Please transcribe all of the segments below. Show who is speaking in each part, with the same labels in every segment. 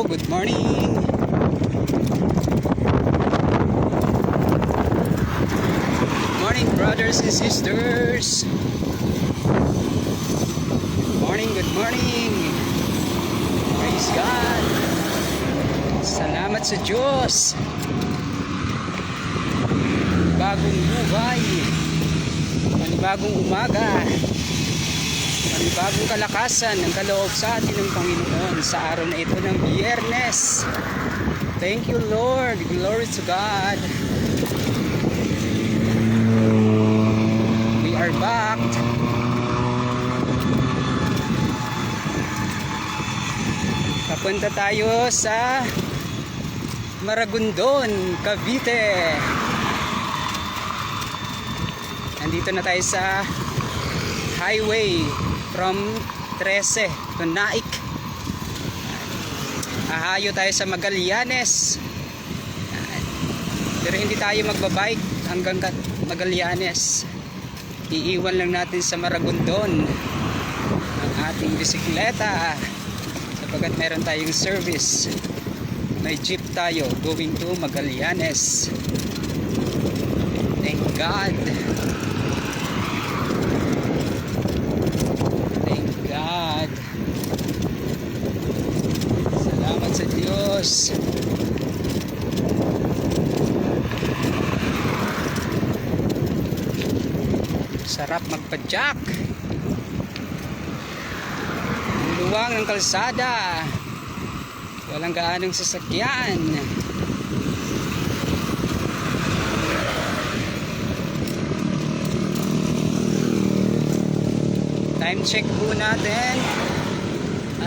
Speaker 1: good morning. Good morning, brothers and sisters. Good morning, good morning. Praise God. Salamat sa Diyos. Bagong buhay, panibagong umaga, panibagong kalakasan ng kaloob sa atin ng Panginoon sa araw na ito ng Biyernes. Thank you, Lord. Glory to God. We are back. Papunta tayo sa Maragondon, Cavite. Nandito na tayo sa highway from 13 to Naik. Ahayo tayo sa Magallanes. Pero hindi tayo magbabike hanggang Magallanes. Iiwan lang natin sa Maragondon ang ating bisikleta sapagkat meron tayong service. May jeep tayo going to Magallanes. Thank God. Thank God. Salamat sa Diyos. Sarap magpadyak. Luwang ng kalsada. Walang gaanong sasakyan. Time check po natin.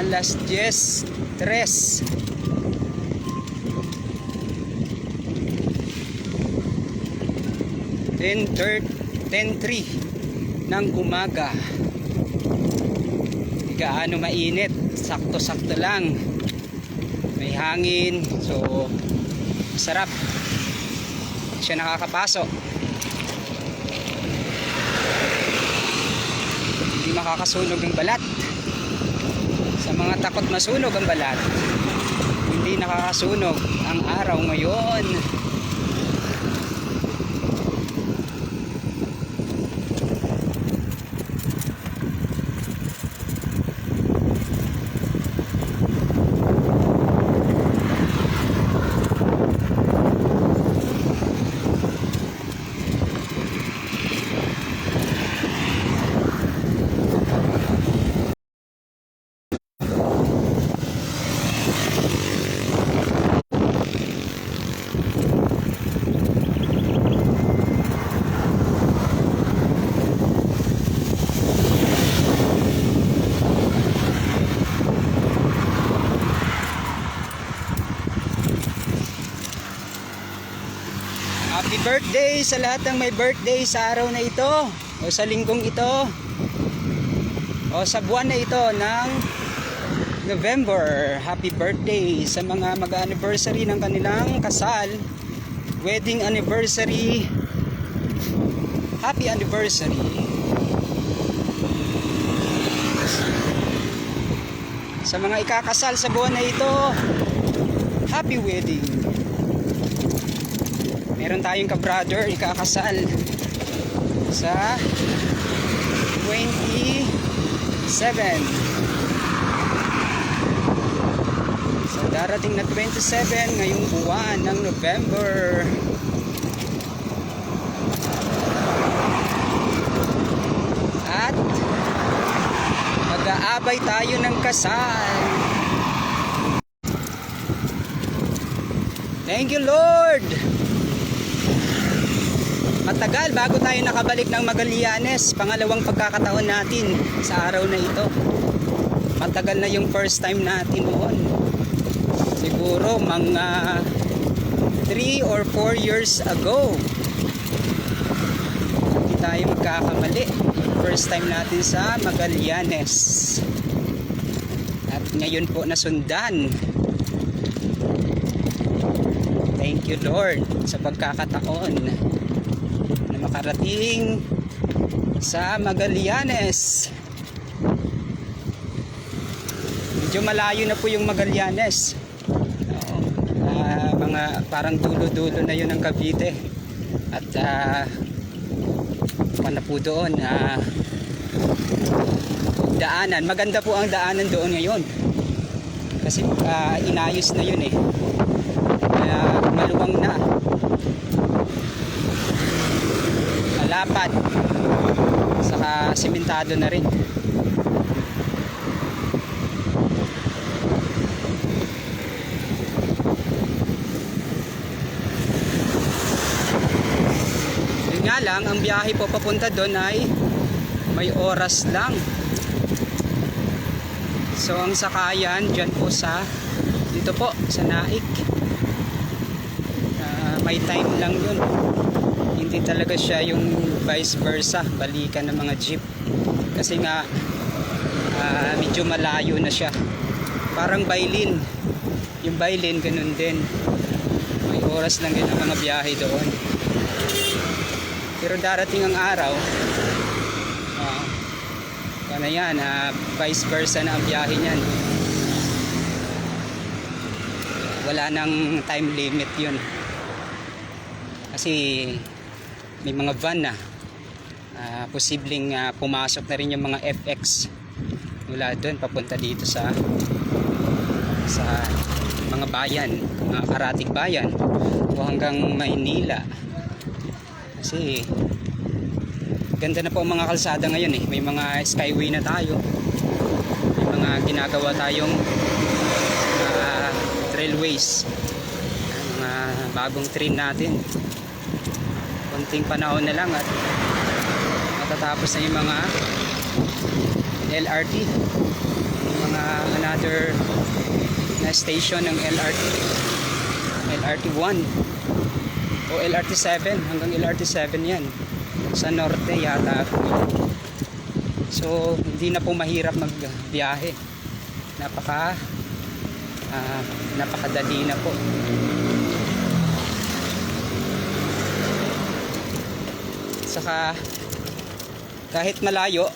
Speaker 1: Alas 10:03. 10:03 ng umaga. Hindi gaano mainit, sakto-sakto lang. May hangin, so sarap. Siya nakakapasok. Hindi makakasunog ang balat. Sa mga takot masunog ang balat, hindi nakakasunog ang araw ngayon. Happy birthday sa lahat ng may birthday sa araw na ito o sa linggong ito o sa buwan na ito ng November. Happy birthday sa mga mag-anniversary ng kanilang kasal, wedding anniversary. Happy anniversary. Sa mga ikakasal sa buwan na ito, happy wedding. Meron tayong ka-brother ikakasal sa 27. Sa darating na 27 ngayong buwan ng November. At mag-aabay tayo ng kasal. Thank you, Lord. Matagal bago tayo nakabalik ng Magallanes. Pangalawang pagkakataon natin sa araw na ito. Matagal na yung first time natin noon. Siguro mga 3 or 4 years ago. Hindi tayo magkakamali. First time natin sa Magallanes. At ngayon po nasundan. Thank you, Lord, sa pagkakataon na makarating sa Magallanes. Medyo malayo na po yung Magallanes. mga parang dulo-dulo na yun ng Cavite. At na po doon daanan, maganda po ang daanan doon ngayon kasi inayos na yun eh, maluwang na, malapad, saka simentado na rin. Yun nga lang, ang biyahe po papunta doon ay may oras lang. So ang sakayan dyan po dito po sa Naik, may time lang yun, hindi talaga siya yung vice versa, balikan ng mga jeep, kasi nga medyo malayo na siya. Parang Bailin, yung Bailin ganun din, may oras lang din ang mga biyahe doon. Pero darating ang araw, ano yan, vice versa na ang biyahe niyan. Wala nang time limit yun. Kasi may mga van na posibleng pumasok na rin yung mga FX mula doon papunta dito sa mga bayan, mga karatig bayan o hanggang Maynila. Kasi ganda na po ang mga kalsada ngayon eh. May mga skyway na tayo. May mga ginagawa tayong trailways. Mga bagong train natin. Konting panahon na lang at matatapos na yung mga LRT. Mga another na station ng LRT. LRT 1 o LRT 7 hanggang LRT 7 yan. Sa norte yata. So hindi na po mahirap magbiyahe, napakadali na po. Saka kahit malayo,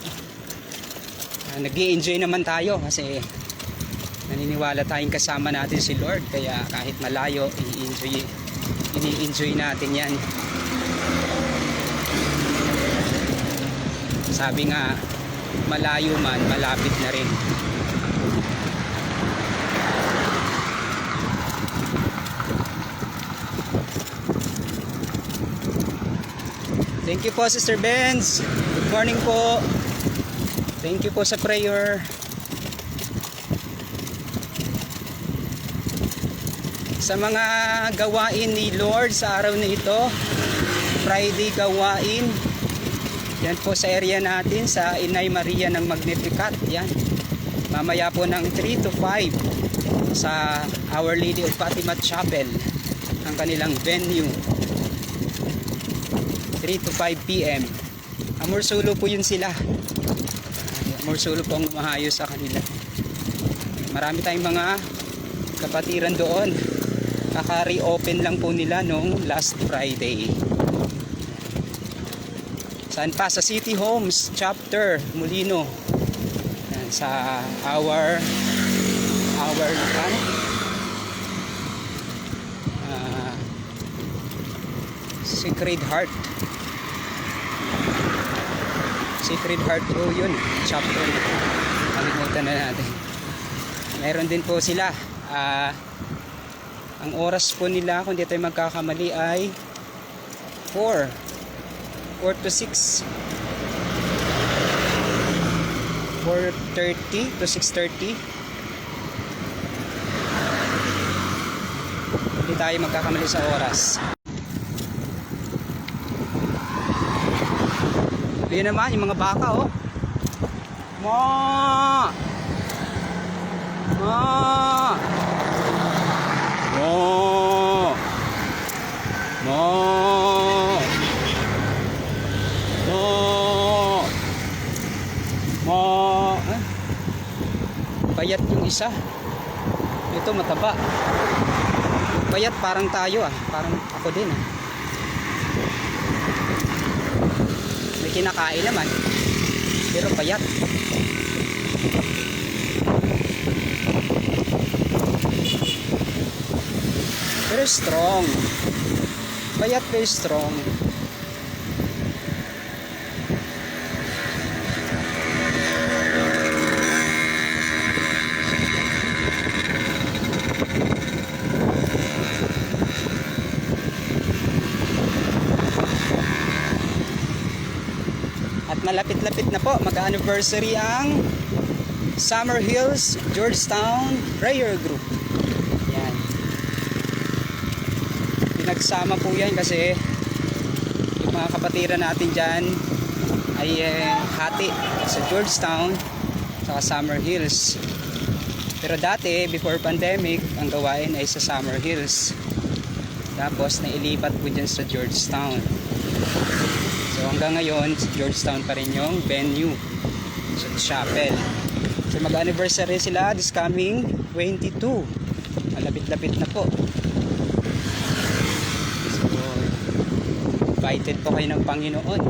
Speaker 1: nag-i-enjoy naman tayo kasi naniniwala tayong kasama natin si Lord, kaya kahit malayo ini-enjoy natin yan. Sabi nga, malayo man, malapit na rin. Thank you po, Sister Benz. Good morning po. Thank you po sa prayer. Sa mga gawain ni Lord sa araw na ito, Friday gawain, yan po sa area natin sa Inay Maria ng Magnificat. Yan. Mamaya po ng 3 to 5 sa Our Lady of Fatima Chapel ang kanilang venue. 3 to 5 p.m. Amorsulo po yun sila. Amorsulo po ang umahayos sa kanila. Marami tayong mga kapatiran doon. Kaka-reopen lang po nila noong last Friday. Saan pa? Sa City Homes Chapter Molino. Yan, sa our Sacred Heart po yun, chapter. Kalimutan na natin. Meron din po sila ang oras po nila, kung di tayo magkakamali, ay 4 to 6, 4:30 to 6:30. Hindi tayo magkakamali sa oras. Ayun naman yung mga baka, oh. Ma! Ma! Ma! Ma! Ma! Payat yung isa. Ito mataba. Payat parang tayo, parang ako din, May kinakain naman, pero payat. Pero pero strong. Payat pero strong. At malapit-lapit na po, mag-anniversary ang Summer Hills Georgetown Prayer Group. Yan. Pinagsama po yan kasi yung mga kapatiran natin dyan ay hati sa Georgetown sa Summer Hills. Pero dati, before pandemic, ang gawain ay sa Summer Hills. Tapos nailipat po dyan sa Georgetown. So hanggang ngayon, Georgetown pa rin yung venue sa chapel. So mag-anniversary sila this coming 22. Malapit-lapit na po. So invited po kayo ng Panginoon.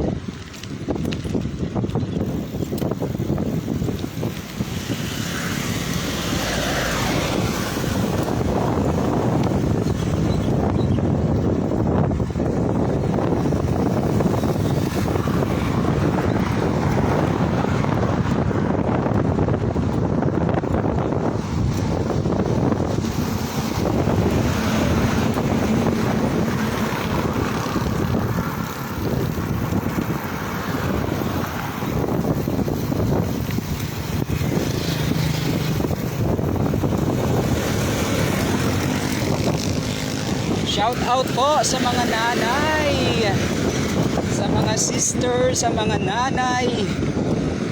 Speaker 1: Shout out po sa mga nanay, sa mga sister, sa mga nanay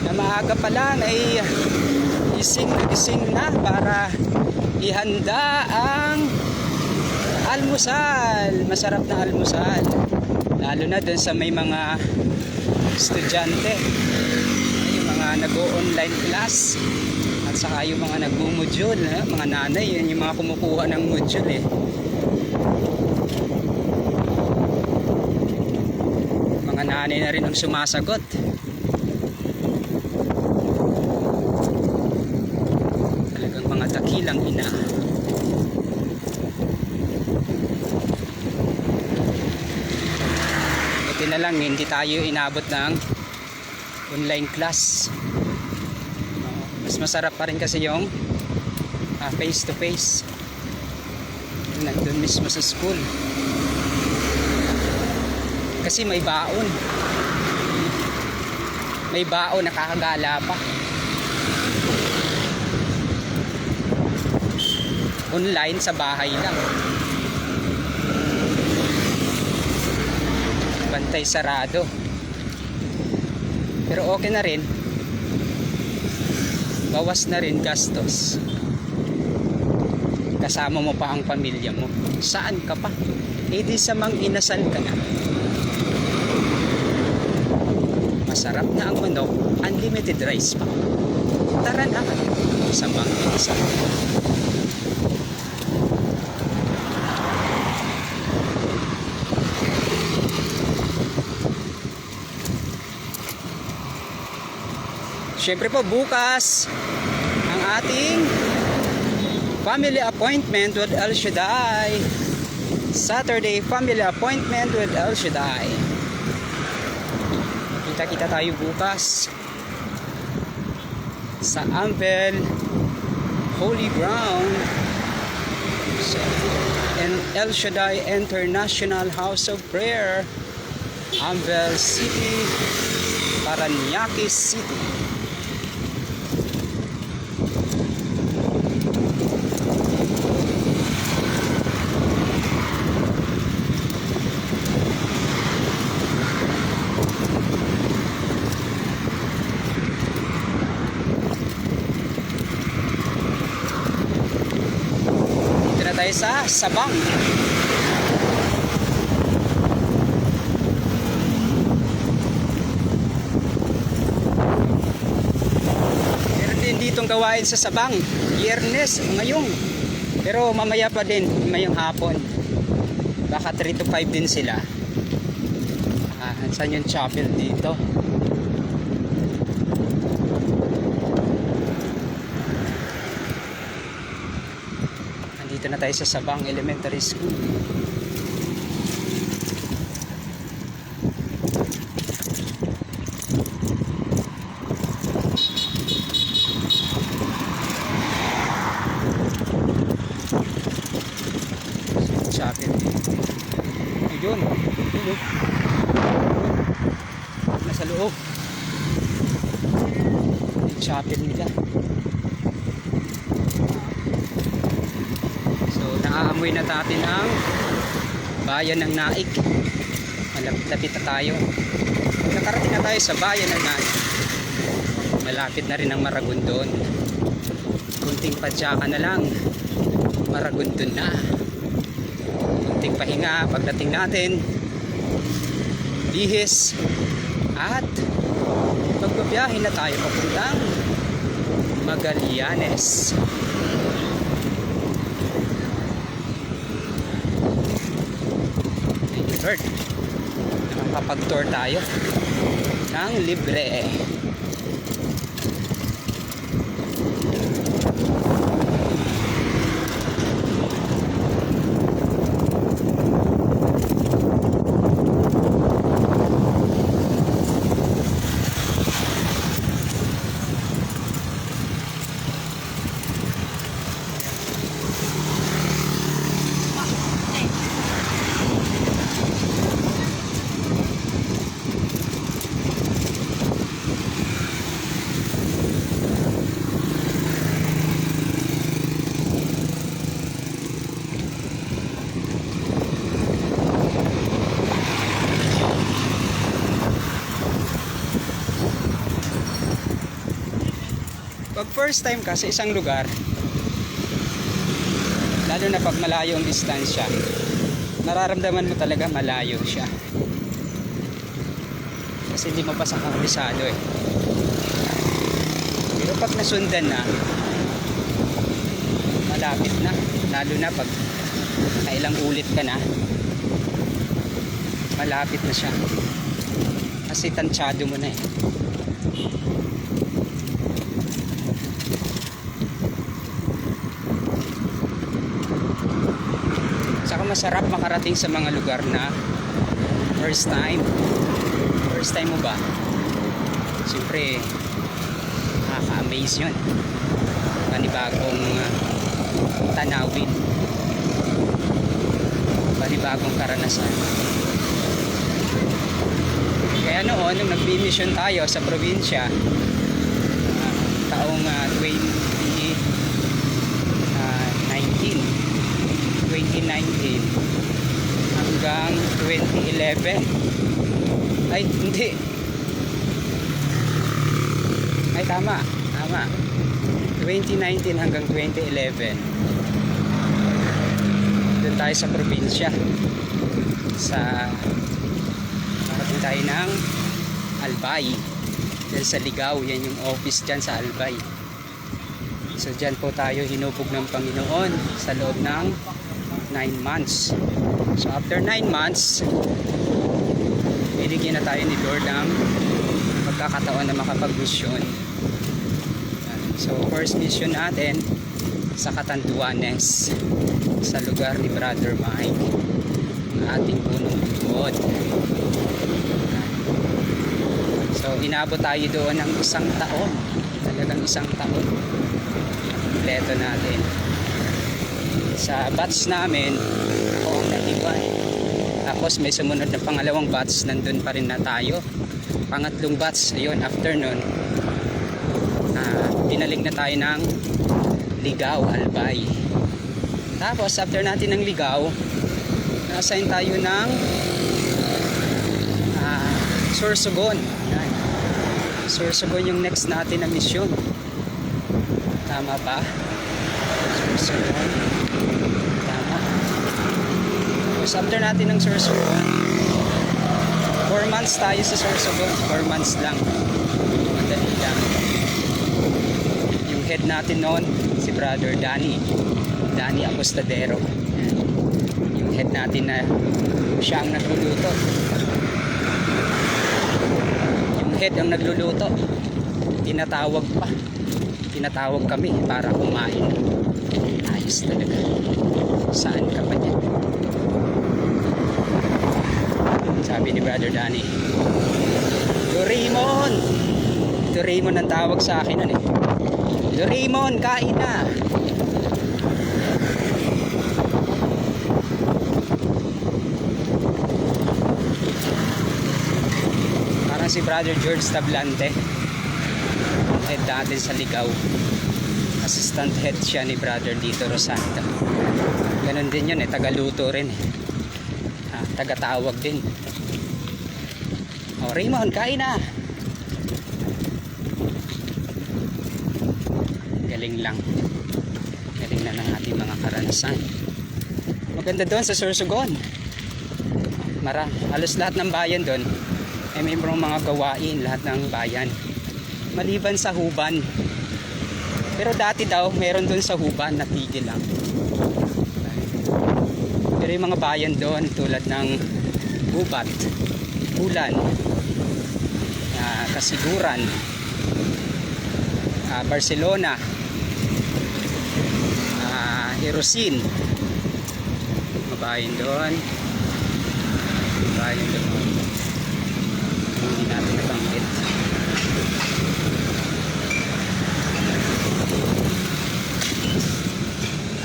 Speaker 1: na maaga pa lang ay ising na para ihanda ang almusal, masarap na almusal, lalo na dun sa may mga estudyante, yung mga nag-o-online class at saka yung mga nag-module, mga nanay, yun yung mga kumukuha ng module mga nanay na rin ang sumasagot. Talagang mga dakilang ina. Buti na lang hindi tayo inabot ng online class. Mas masarap pa rin kasi yung face to face nandun mismo sa school. Kasi may baon. May baon, nakakagala pa. Online sa bahay lang. Bantay sarado. Pero okay na rin. Bawas na rin gastos. Kasama mo pa ang pamilya mo. Saan ka pa? Eh di sa mang inasal ka na. Masarap na ang manok, unlimited rice pa. Tara na, sa mang inasal. Siyempre po bukas ang ating family appointment with El Shaddai. Saturday family appointment with El Shaddai. Kita-kita tayo bukas sa Anvil Holy Ground and El Shaddai International House of Prayer, Anvil City, Paranaque City. Tayo sa Sabang. Meron din ditong gawain sa Sabang Biyernes ngayon, pero mamaya pa din, mayong hapon, baka 3 to 5 din sila. Saan yung chapel dito? Dito na tayo sa Sabang Elementary School. Chapel. Ayun. Ayun. Nasa loob. Yung chapel nila. So, naaamoy na natin ang bayan ng Naik. Malapit na tayo. Nakarating na tayo sa bayan ng Naik. Malapit na rin ang Maragondon. Kunting padsaka na lang. Maragondon na. Kunting pahinga pagdating natin. Bihis. At magbabiyahe na tayo papuntang Magallanes. Thank you, Lord. Nakakapag-tour tayo ng libre. Pag first time ka sa isang lugar, lalo na pag malayo ang distansya, nararamdaman mo talaga malayo siya. Kasi hindi mo pa sa kabisado eh. Pero pag nasundan na, malapit na. Lalo na pag kailang ulit ka na, malapit na siya. Kasi tansyado mo na eh. Saka masarap makarating sa mga lugar na first time. First time mo ba? Siyempre, nakaka-amaze yun. Panibagong tanawin. Panibagong karanasan. Kaya noon, nung nag-mission tayo sa probinsya, taong 2019 hanggang 2011. Ay, hindi. Ay, tama. 2019 hanggang 2011. Doon tayo sa probinsya. Nakarating tayo ng Albay. Dahil sa Ligao, yan yung office dyan sa Albay. So dyan po tayo hinubog ng Panginoon sa loob ng 9 months. So after 9 months, binigyan na tayo ni Lord ng pagkakataon na makapag-mission. So first mission natin sa Catanduanes, sa lugar ni Brother Mike, ang ating punong lingkod. So inabot tayo doon ng 1 taon, talagang 1 taon. Kompleto natin. Sa batch namin, ako ang nag-iwan. Tapos may sumunod na pangalawang batch, nandun pa rin na tayo. Pangatlong batch, ayun, after nun, pinalig na tayo ng Ligao, Albay. Tapos after natin ng Ligao, na-assign tayo ng Sorsogon. Yan. Sorsogon yung next natin na mission. Tama ba? Sorsogon. Tama. Tapos after natin ng Sorsogon, 4 months tayo sa Sorsogon. 4 months lang. Madali lang. Yung head natin noon, si Brother Danny Apostadero. Yung head natin na siya ang nagluluto. Yung head ang nagluluto. Tinatawag kami para kumain. Ayos talaga. Saan ka pa dyan? Sabi ni Brother Danny, Doraemon! Doraemon ang tawag sa akin nun eh. Doraemon, kain na! Parang si Brother George Tablante, head natin sa Ligaw. Assistant head siya ni Brother Dito Rosando. Ganon din yun eh, tagaluto rin eh. Tagatawag din. Oh, Raymond, kain na! Galing lang. Galing na ng ating mga karanasan. Maganda doon sa Sorsogon. Halos lahat ng bayan doon ay may mga gawain, lahat ng bayan. Maliban sa Huban. Pero dati daw, meron doon sa Huban, natigil lang. Pero yung mga bayan doon, tulad ng Gubat, Bulan, Kasiguran, Barcelona, Hirosin, mabayan doon. Mabayan doon. Hindi natin nabanggit.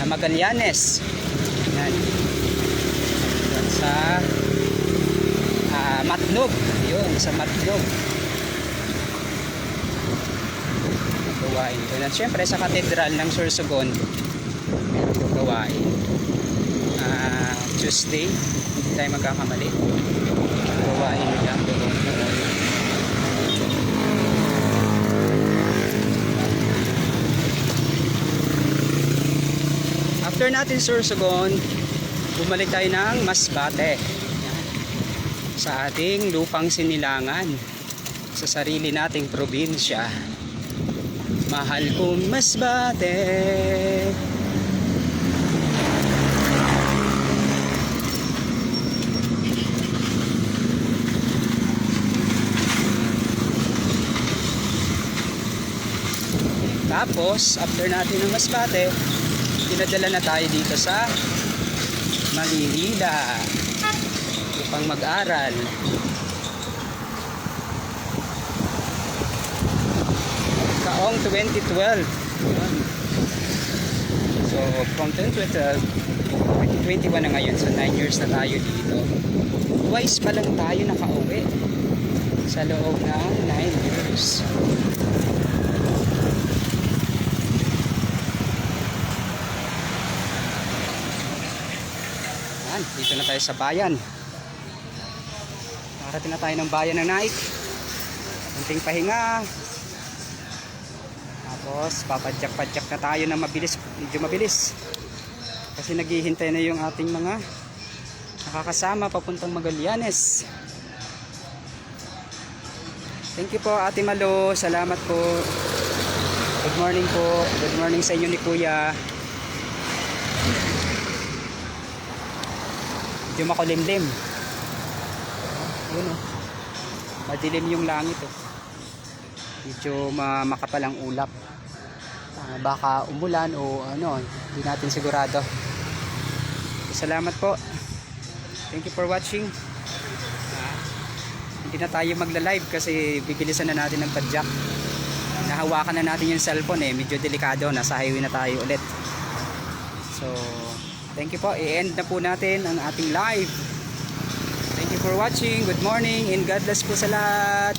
Speaker 1: Magallanes. Yan. Sa Matlog. Yun, sa Matlog. Gawain doon. At syempre sa katedral ng Sorsogon, meron gawain. Tuesday, hindi tayo magkakamali. Gawain lang doon. After natin Sorsogon, bumalik tayo ng Masbate. Sa ating lupang sinilangan, sa sarili nating probinsya. Mahal kong Masbate. Tapos, after natin ng Masbate, pinadala na tayo dito sa Manila upang mag-aral. Kaong 2012. So from 2012, 2021 na ngayon, so 9 years na tayo dito. Twice pa lang tayo nakauwi sa loob ng 9 years. Dito na tayo sa bayan. Nakarating na tayo ng bayan ng night. Kunting pahinga. Tapos papadyak-padyak na tayo na mabilis, medyo mabilis. Kasi naghihintay na yung ating mga nakakasama papuntang Magallanes. Thank you po Ate Malo. Salamat po. Good morning po. Good morning sa inyo ni Kuya. Medyo makulimlim. Yun o. Madilim yung langit o. Medyo makapal ang ulap. Baka umulan o ano, hindi natin sigurado. Salamat po. Thank you for watching. Hindi na tayo magla-live kasi bibilisan na natin ng padjak. Nahawakan na natin yung cellphone eh. Medyo delikado. Nasa highway na tayo ulit. So, thank you po. I-end na po natin ang ating live. Thank you for watching. Good morning and God bless po sa lahat.